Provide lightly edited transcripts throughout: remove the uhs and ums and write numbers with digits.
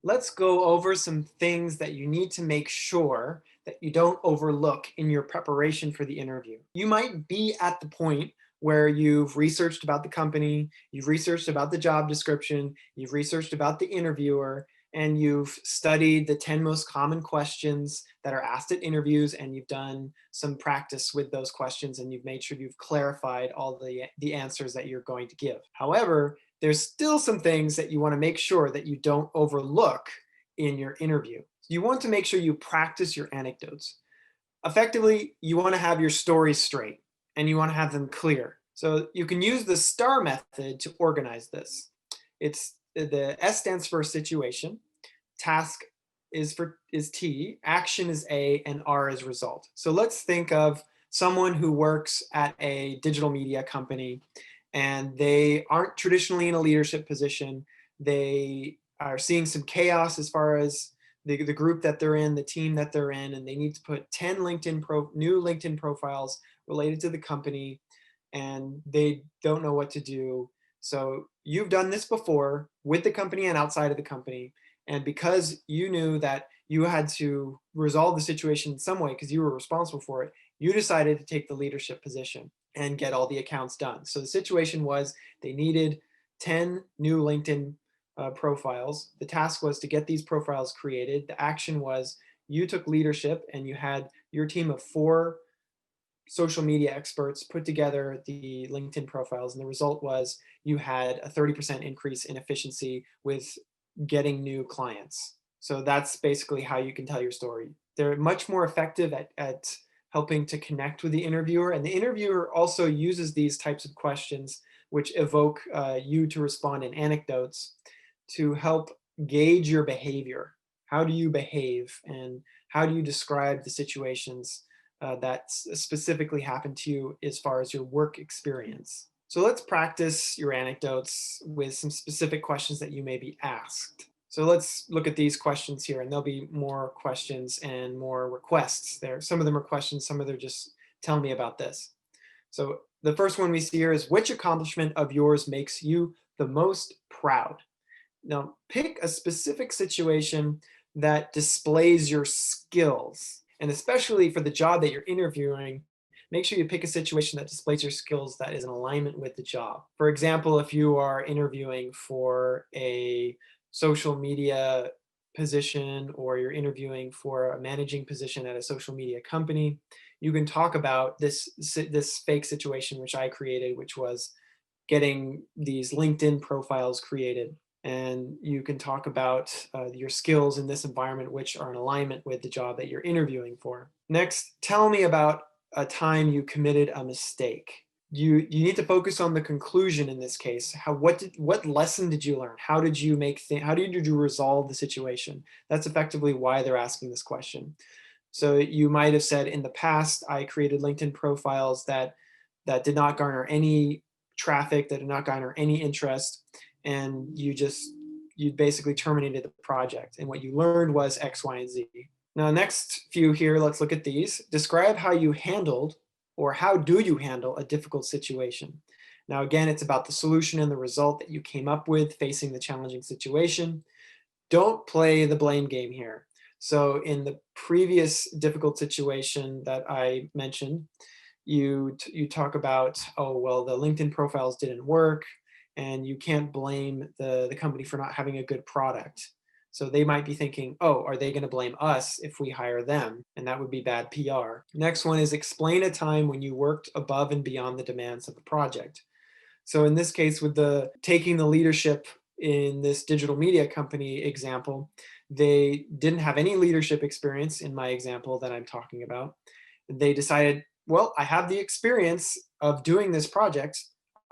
let's go over some things that you need to make sure that you don't overlook in your preparation for the interview. You might be at the point where you've researched about the company, you've researched about the job description, you've researched about the interviewer, and you've studied the 10 most common questions that are asked at interviews, and you've done some practice with those questions, and you've made sure you've clarified all the answers that you're going to give. However, there's still some things that you want to make sure that you don't overlook in your interview. You want to make sure you practice your anecdotes. Effectively, you want to have your stories straight and you want to have them clear. So you can use the STAR method to organize this. It's the S stands for situation, task is T, action is A, and R is result. So let's think of someone who works at a digital media company and they aren't traditionally in a leadership position. They are seeing some chaos as far as the group that they're in, the team that they're in, and they need to put 10 new LinkedIn profiles related to the company, and they don't know what to do. So you've done this before with the company and outside of the company. And because you knew that you had to resolve the situation in some way because you were responsible for it, you decided to take the leadership position and get all the accounts done. So the situation was they needed 10 new LinkedIn profiles. The task was to get these profiles created. The action was you took leadership and you had your team of 4 social media experts put together the LinkedIn profiles. And the result was you had a 30% increase in efficiency with getting new clients. So that's basically how you can tell your story. They're much more effective at helping to connect with the interviewer. And the interviewer also uses these types of questions, which evoke you to respond in anecdotes to help gauge your behavior. How do you behave and how do you describe the situations that specifically happened to you as far as your work experience? So let's practice your anecdotes with some specific questions that you may be asked. So let's look at these questions here, and there'll be more questions and more requests there. Some of them are questions, some of them are just tell me about this. So the first one we see here is, which accomplishment of yours makes you the most proud? Now pick a specific situation that displays your skills. And especially for the job that you're interviewing, make sure you pick a situation that displays your skills that is in alignment with the job. For example, if you are interviewing for a social media position or you're interviewing for a managing position at a social media company, you can talk about this fake situation which I created, which was getting these LinkedIn profiles created. And you can talk about your skills in this environment which are in alignment with the job that you're interviewing for. Next, tell me about a time you committed a mistake. You need to focus on the conclusion in this case. What lesson did you learn? How did you resolve the situation? That's effectively why they're asking this question. So you might have said, in the past, I created LinkedIn profiles that did not garner any traffic, that did not garner any interest, and you basically terminated the project. And what you learned was X, Y, and Z. Now, next few here, let's look at these. Describe how you handled, or how do you handle, a difficult situation. Now, again, it's about the solution and the result that you came up with facing the challenging situation. Don't play the blame game here. So in the previous difficult situation that I mentioned, you talk about, oh, well, the LinkedIn profiles didn't work, and you can't blame the company for not having a good product. So they might be thinking, oh, are they going to blame us if we hire them? And that would be bad PR. Next one is, explain a time when you worked above and beyond the demands of the project. So in this case, with the taking the leadership in this digital media company example, they didn't have any leadership experience in my example that I'm talking about. They decided, well, I have the experience of doing this project.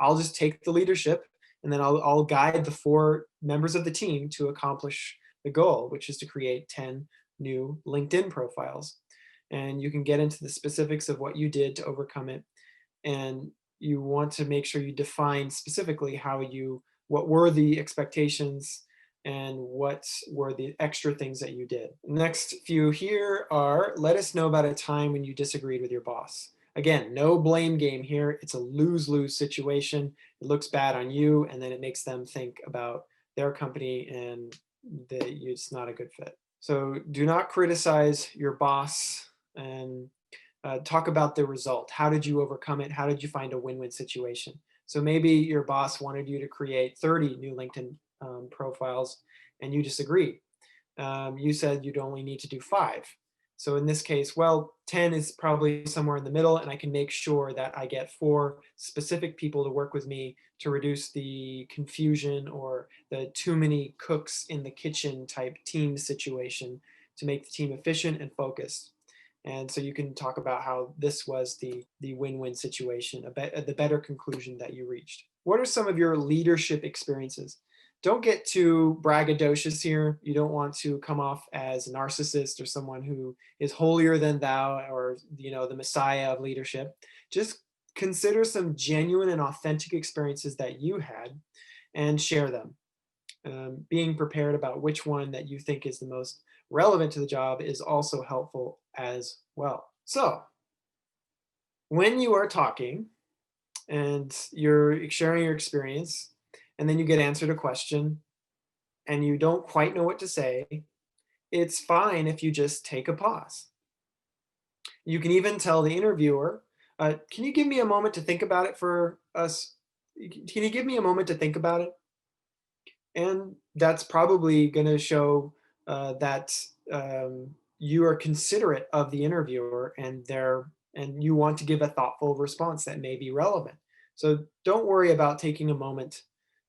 I'll just take the leadership, and then I'll guide the 4 members of the team to accomplish the goal, which is to create 10 new LinkedIn profiles. And you can get into the specifics of what you did to overcome it. And you want to make sure you define specifically what were the expectations and what were the extra things that you did. Next few here are, let us know about a time when you disagreed with your boss. Again, no blame game here. It's a lose-lose situation. It looks bad on you, and then it makes them think about their company and that it's not a good fit. So do not criticize your boss, and talk about the result. How did you overcome it? How did you find a win-win situation? So maybe your boss wanted you to create 30 new LinkedIn profiles and you disagreed. You said you'd only need to do 5. So in this case, well, 10 is probably somewhere in the middle, and I can make sure that I get 4 specific people to work with me to reduce the confusion or the too many cooks in the kitchen type team situation, to make the team efficient and focused. And so you can talk about how this was the win-win situation, the better conclusion that you reached. What are some of your leadership experiences? Don't get too braggadocious here. You don't want to come off as a narcissist or someone who is holier than thou, or the messiah of leadership. Just consider some genuine and authentic experiences that you had and share them. Being prepared about which one that you think is the most relevant to the job is also helpful as well. So when you are talking and you're sharing your experience, and then you get answered a question and you don't quite know what to say, it's fine if you just take a pause. You can even tell the interviewer, can you give me a moment to think about it for us? Can you give me a moment to think about it? And that's probably going to show that you are considerate of the interviewer, and you want to give a thoughtful response that may be relevant. So don't worry about taking a moment.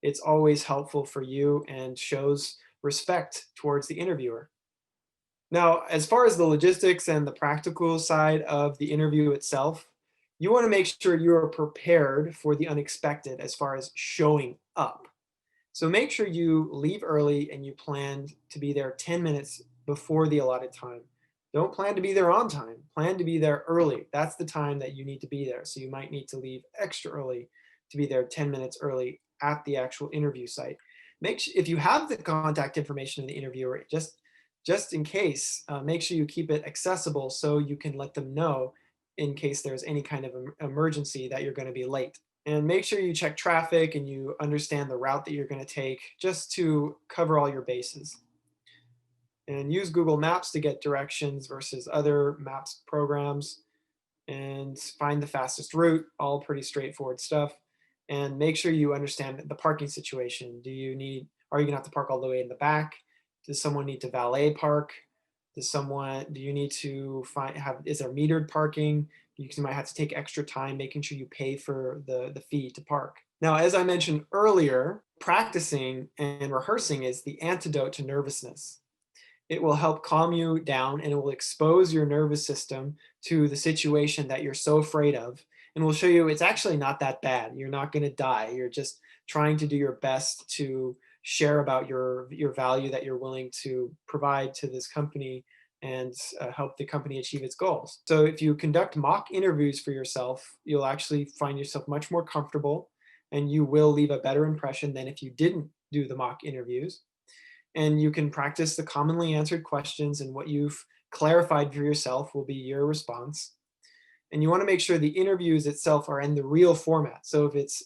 It's always helpful for you and shows respect towards the interviewer. Now, as far as the logistics and the practical side of the interview itself, you want to make sure you are prepared for the unexpected as far as showing up. So make sure you leave early and you plan to be there 10 minutes before the allotted time. Don't plan to be there on time. Plan to be there early. That's the time that you need to be there. So you might need to leave extra early to be there 10 minutes early at the actual interview site. If you have the contact information of the interviewer, just in case, make sure you keep it accessible so you can let them know in case there's any kind of emergency that you're going to be late. And make sure you check traffic and you understand the route that you're going to take, just to cover all your bases. And use Google Maps to get directions versus other maps programs, and find the fastest route, all pretty straightforward stuff. And make sure you understand the parking situation. Are you gonna have to park all the way in the back? Does someone need to valet park? Do you need to is there metered parking? You might have to take extra time making sure you pay for the fee to park. Now, as I mentioned earlier, practicing and rehearsing is the antidote to nervousness. It will help calm you down, and it will expose your nervous system to the situation that you're so afraid of, and will show you it's actually not that bad. You're not going to die. You're just trying to do your best to share about your value that you're willing to provide to this company, and help the company achieve its goals. So if you conduct mock interviews for yourself, you'll actually find yourself much more comfortable, and you will leave a better impression than if you didn't do the mock interviews. And you can practice the commonly answered questions, and what you've clarified for yourself will be your response. And you want to make sure the interviews itself are in the real format. So if it's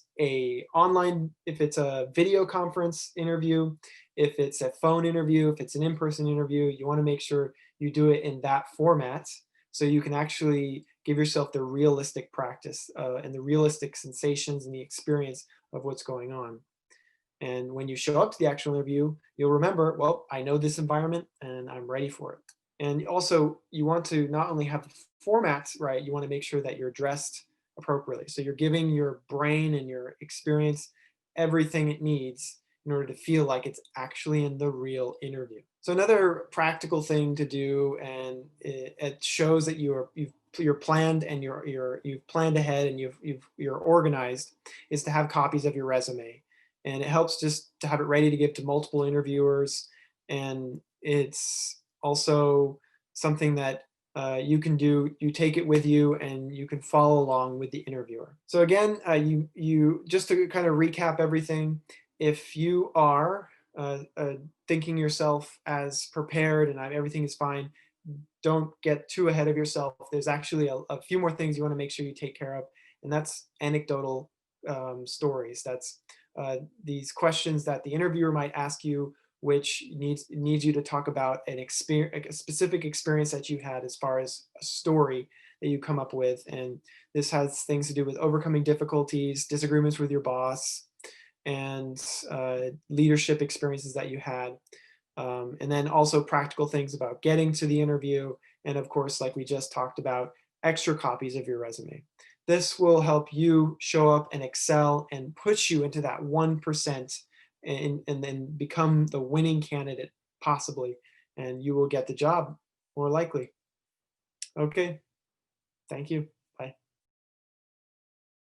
a video conference interview, if it's a phone interview, if it's an in-person interview, you want to make sure you do it in that format, so you can actually give yourself the realistic practice and the realistic sensations and the experience of what's going on. And when you show up to the actual interview, you'll remember, well, I know this environment and I'm ready for it. And also, you want to not only have the formats right, you want to make sure that you're dressed appropriately. So you're giving your brain and your experience everything it needs in order to feel like it's actually in the real interview. So another practical thing to do, and it shows that you're planned and you've planned ahead and you're organized, is to have copies of your resume. And it helps just to have it ready to give to multiple interviewers. And it's also something that you can do. You take it with you and you can follow along with the interviewer. So again, you just to kind of recap everything, if you are thinking yourself as prepared and everything is fine, don't get too ahead of yourself. There's actually a few more things you want to make sure you take care of, and that's anecdotal stories. That's these questions that the interviewer might ask you which needs you to talk about an experience, a specific experience that you had as far as a story that you come up with. And this has things to do with overcoming difficulties, disagreements with your boss, and leadership experiences that you had. And then also practical things about getting to the interview. And of course, like we just talked about, extra copies of your resume. This will help you show up and excel and push you into that 1% and then become the winning candidate possibly. And you will get the job more likely. Okay, thank you.